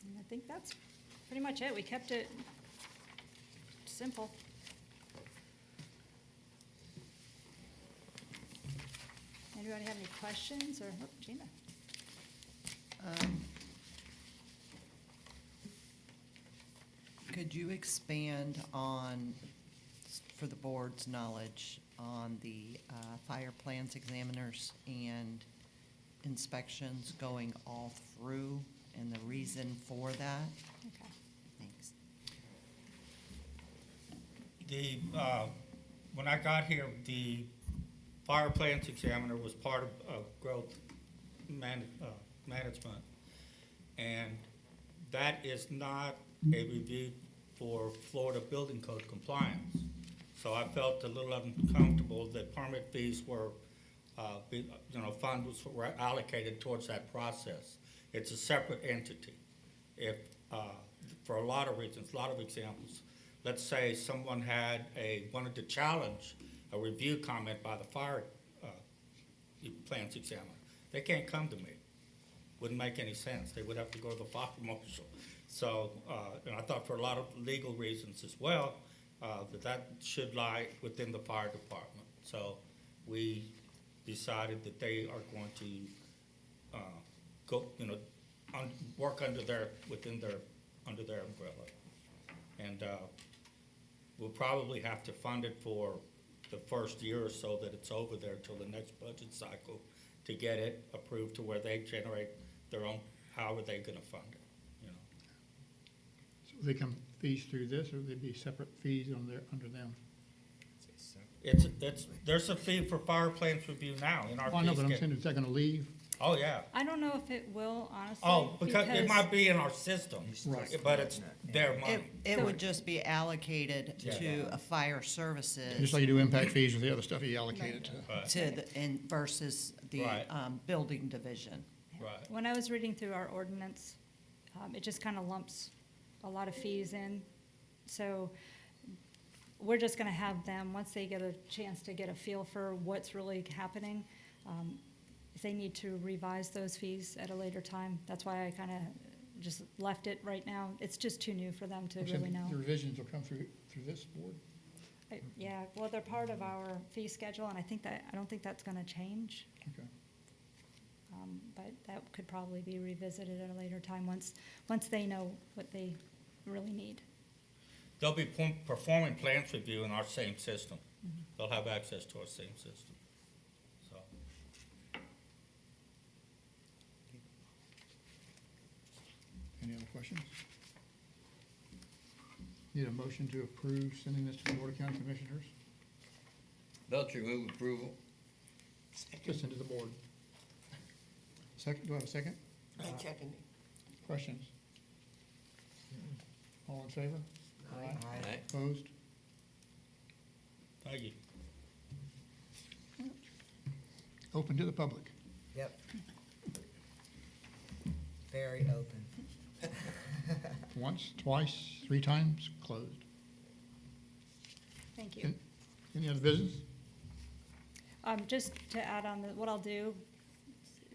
And I think that's pretty much it. We kept it simple. Anybody have any questions, or, oh, Gina? Could you expand on, for the board's knowledge, on the fire plans examiners and inspections going all through and the reason for that? Okay. Thanks. When I got here, the fire plants examiner was part of growth management. And that is not a review for Florida Building Code compliance. So I felt a little uncomfortable that permit fees were, funds were allocated towards that process. It's a separate entity. If, for a lot of reasons, a lot of examples, let's say someone wanted to challenge a review comment by the fire plants examiner. They can't come to me. Wouldn't make any sense. They would have to go to the fire marshal. So, and I thought for a lot of legal reasons as well, that should lie within the fire department. So we decided that they are going to work under their umbrella. And we'll probably have to fund it for the first year or so that it's over there until the next budget cycle to get it approved to where they generate their own, how are they gonna fund it, you know? So they come fees through this, or would they be separate fees under them? There's a fee for fire plants review now in our Oh, I know, fee but I'm schedule. saying, is that gonna leave? Oh, yeah. I don't know if it will, honestly. Oh, because it might be in our system, Right. but it's their money. It would just be allocated Yeah. to a fire services. Just like you do impact fees with the other stuff you allocated to. Right, To the, and versus the Right. building division. right. When I was reading through our ordinance, it just kind of lumps a lot of fees in. So we're just gonna have them, once they get a chance to get a feel for what's really happening, if they need to revise those fees at a later time, that's why I kind of just left it right now. It's just too new for them to I'm saying really know. the revisions will come through this board? Yeah, well, they're part of our fee schedule, and I don't think that's gonna change. Okay. But that could probably be revisited at a later time, once they know what they really need. They'll be performing plans review in our same system. They'll have access to our same system. So, Any other questions? Need a motion to approve sending this to the Board of County Commissioners? Belcher, move approval. Just into the board. Second, do I have a second? I second it. Questions? All in favor? Aye. Aye. Opposed? thank you. Open to the public. Yep. Very open. Once, twice, 3 times, closed. Thank you. Any other business? Just to add on, what I'll do,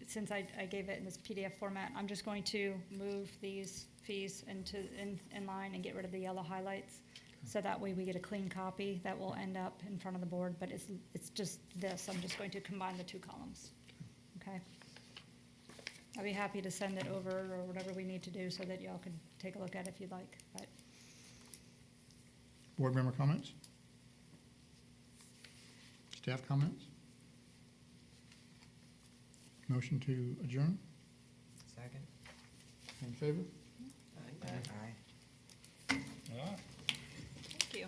since I gave it in this PDF format, I'm just going to move these fees in line and get rid of the yellow highlights. So that way we get a clean copy that will end up in front of the board, but it's just this. I'm just going to combine the 2 columns. Okay? I'd be happy to send it over or whatever we need to do so that y'all can take a look at it if you'd like, but. Board member comments? Staff comments? Motion to adjourn? Second? All in favor? Aye. All right. Thank you.